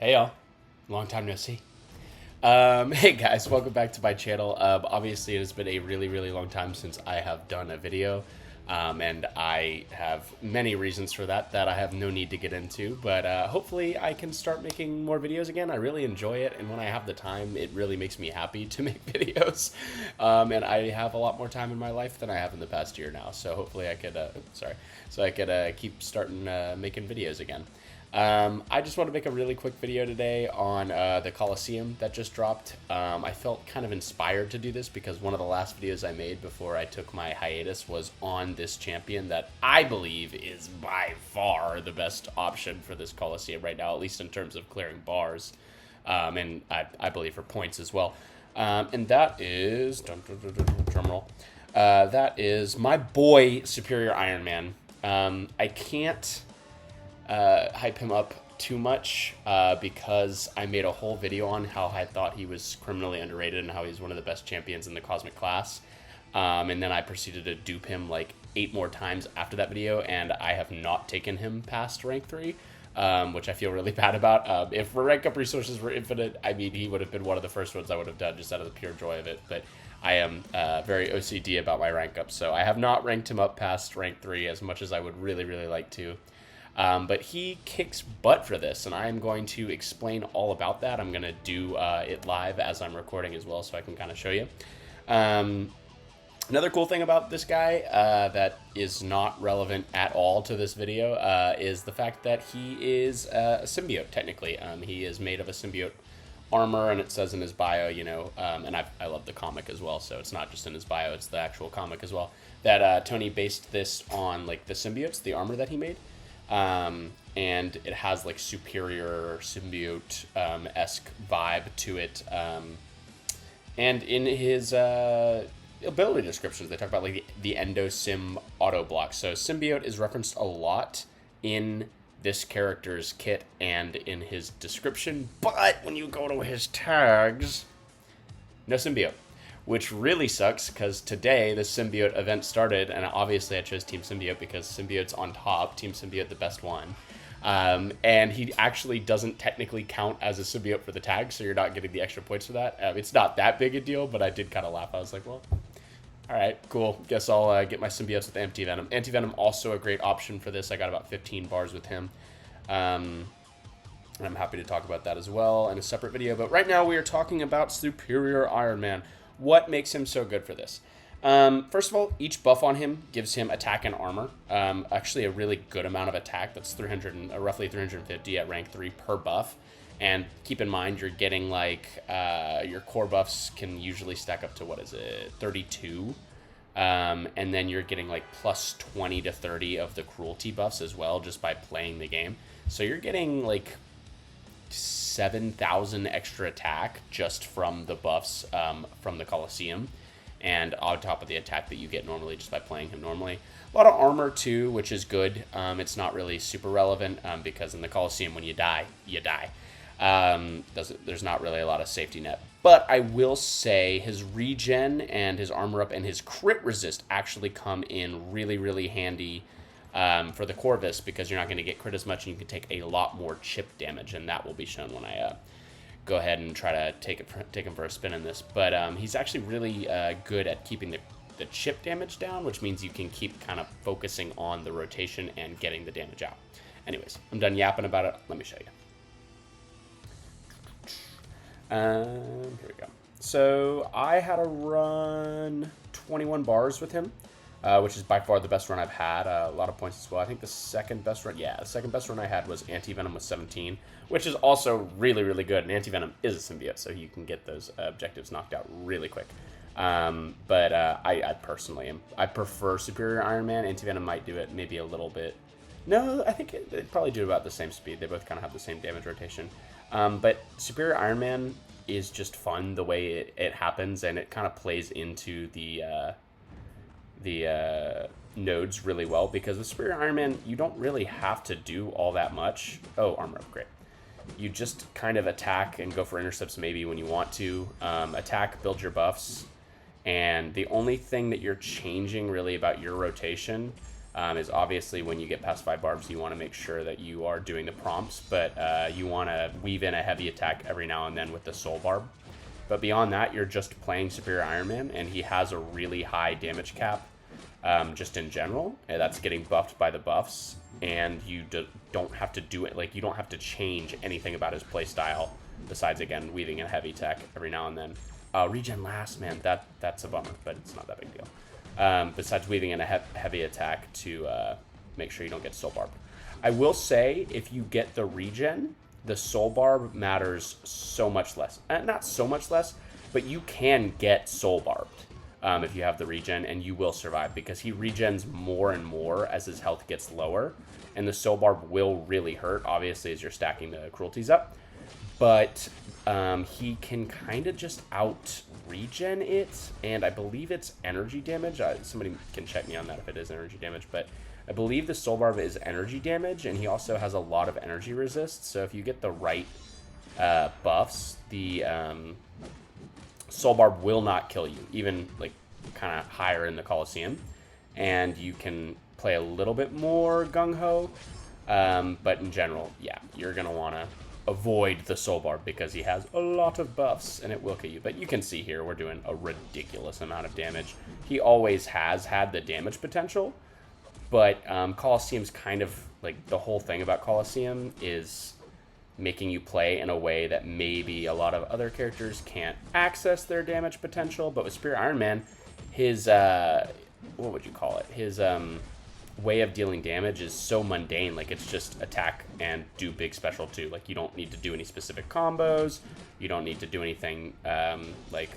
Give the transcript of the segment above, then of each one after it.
Hey y'all, long time no see. Hey guys, welcome back to my channel. Obviously, it has been a really long time since I have done a video, and I have many reasons for that I have no need to get into. But hopefully, I can start making more videos again. I really enjoy it, and when I have the time, it really makes me happy to make videos. And I have a lot more time in my life than I have in the past year now. So hopefully, I could, keep starting making videos again. I just want to make a really quick video today on the Coliseum that just dropped. I felt kind of inspired to do this because one of the last videos I made before I took my hiatus was on this champion that I believe is by far the best option for this Coliseum right now, at least in terms of clearing bars, and I believe for points as well. And that is, drum roll, that is my boy Superior Iron Man. I can't hype him up too much because I made a whole video on how I thought he was criminally underrated and how he's one of the best champions in the cosmic class. And then I proceeded to dupe him like 8 more times after that video, and I have not taken him past rank 3, which I feel really bad about. If rank up resources were infinite, I mean, he would have been one of the first ones I would have done just out of the pure joy of it. But I am very OCD about my rank up, so I have not ranked him up past rank 3 as much as I would really like to. But he kicks butt for this, and I'm going to explain all about that. I'm going to do it live as I'm recording as well, so I can kind of show you. Another cool thing about this guy that is not relevant at all to this video is the fact that he is a symbiote, technically. He is made of a symbiote armor, and it says in his bio, you know, and I love the comic as well, so it's not just in his bio, it's the actual comic as well, that Tony based this on, like, the symbiotes, the armor that he made. And it has like superior symbiote esque vibe to it. And in his ability descriptions, they talk about like the endo-sim auto block. So symbiote is referenced a lot in this character's kit and in his description, but when you go to his tags, no symbiote. Which really sucks, because today the Symbiote event started, and obviously I chose Team Symbiote because Symbiote's on top, Team Symbiote the best one. And he actually doesn't technically count as a Symbiote for the tag, so you're not getting the extra points for that. It's not that big a deal, but I did kind of laugh. I was like, well, alright, cool. Guess I'll get my Symbiotes with Anti-Venom. Anti-Venom also a great option for this. I got about 15 bars with him. And I'm happy to talk about that as well in a separate video, but right now we are talking about Superior Iron Man. What makes him so good for this? First of all, each buff on him gives him attack and armor. Actually, a really good amount of attack. That's 300, roughly 350 at rank 3 per buff. And keep in mind, you're getting like your core buffs can usually stack up to, what is it, 32. And then you're getting like plus 20 to 30 of the cruelty buffs as well, just by playing the game. So you're getting like 7,000 extra attack just from the buffs from the Coliseum, and on top of the attack that you get normally just by playing him normally. A lot of armor too, which is good. It's not really super relevant because in the Coliseum, when you die, you die. There's not really a lot of safety net. But I will say his regen and his armor up and his crit resist actually come in really handy for the Corvus, because you're not going to get crit as much, and you can take a lot more chip damage, and that will be shown when I go ahead and try to take him for a spin in this. But he's actually really good at keeping the chip damage down, which means you can keep kind of focusing on the rotation and getting the damage out. Anyways, I'm done yapping about it. Let me show you. Here we go. So I had a run 21 bars with him. Which is by far the best run I've had. A lot of points as well. I think the second best run I had was Anti-Venom with 17, which is also really good. And Anti-Venom is a symbiote, so you can get those objectives knocked out really quick. But I personally I prefer Superior Iron Man. Anti-Venom might do it maybe a little bit. No, I think it'd probably do about the same speed. They both kind of have the same damage rotation. But Superior Iron Man is just fun the way it happens, and it kind of plays into the nodes really well, because with Superior Iron Man, you don't really have to do all that much. Oh, armor upgrade. You just kind of attack and go for intercepts maybe when you want to. Attack, build your buffs, and the only thing that you're changing really about your rotation is obviously when you get past 5 barbs, you want to make sure that you are doing the prompts, but you want to weave in a heavy attack every now and then with the soul barb. But beyond that, you're just playing Superior Iron Man, and he has a really high damage cap just in general. And that's getting buffed by the buffs, and you don't have to do it. Like, you don't have to change anything about his playstyle besides, again, weaving a heavy tech every now and then. Regen last, man, that's a bummer, but it's not that big deal. Besides weaving in a heavy attack to make sure you don't get soul barb. I will say, if you get the regen, the soul barb matters so much less. Not so much less, but you can get soul barbed if you have the regen, and you will survive, because he regens more and more as his health gets lower, and the soul barb will really hurt, obviously, as you're stacking the cruelties up. But he can kind of just out-regen it, and I believe it's energy damage. Somebody can check me on that if it is energy damage, but I believe the soul barb is energy damage, and he also has a lot of energy resist, so if you get the right buffs, the soul barb will not kill you, even like kind of higher in the Coliseum, and you can play a little bit more gung-ho, but in general, yeah, you're going to want to avoid the soul barb because he has a lot of buffs and it will kill you. But you can see here we're doing a ridiculous amount of damage. He always has had the damage potential, but Coliseum's kind of like, the whole thing about Coliseum is making you play in a way that maybe a lot of other characters can't access their damage potential. But with Superior Iron Man, his what would you call it, his way of dealing damage is so mundane. Like, it's just attack and do big special too. Like, you don't need to do any specific combos, you don't need to do anything like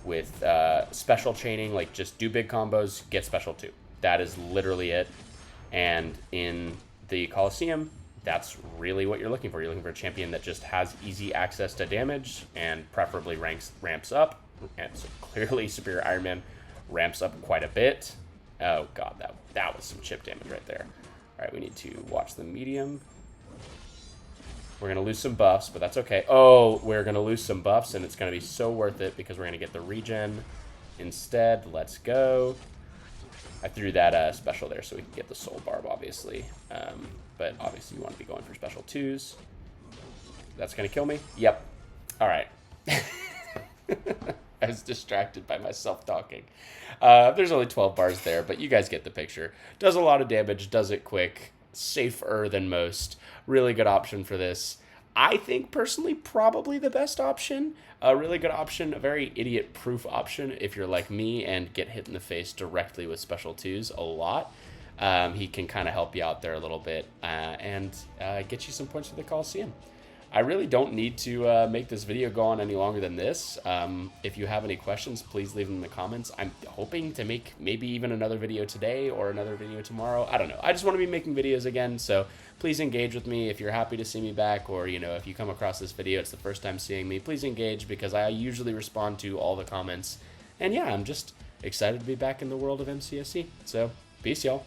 with special chaining. Like, just do big combos, get special too. That is literally it. And in the Coliseum, that's really what you're looking for. You're looking for a champion that just has easy access to damage and preferably ramps up. And so clearly Superior Iron Man ramps up quite a bit. Oh god, that was some chip damage right there. All right, we need to watch the medium. We're going to lose some buffs, but that's okay. Oh, we're going to lose some buffs, and it's going to be so worth it because we're going to get the regen instead. Let's go. I threw that special there so we can get the soul barb, obviously. But obviously you want to be going for special 2s. That's going to kill me? Yep. All right. I was distracted by myself talking. There's only 12 bars there, but you guys get the picture. Does a lot of damage, does it quick, safer than most. Really good option for this. I think, personally, probably the best option. A really good option, a very idiot-proof option if you're like me and get hit in the face directly with special 2s a lot. He can kind of help you out there a little bit and get you some points for the Coliseum. I really don't need to make this video go on any longer than this. If you have any questions, please leave them in the comments. I'm hoping to make maybe even another video today or another video tomorrow. I don't know. I just want to be making videos again, so please engage with me if you're happy to see me back, or, you know, if you come across this video, it's the first time seeing me, please engage because I usually respond to all the comments. And yeah, I'm just excited to be back in the world of MCSE. So, peace, y'all.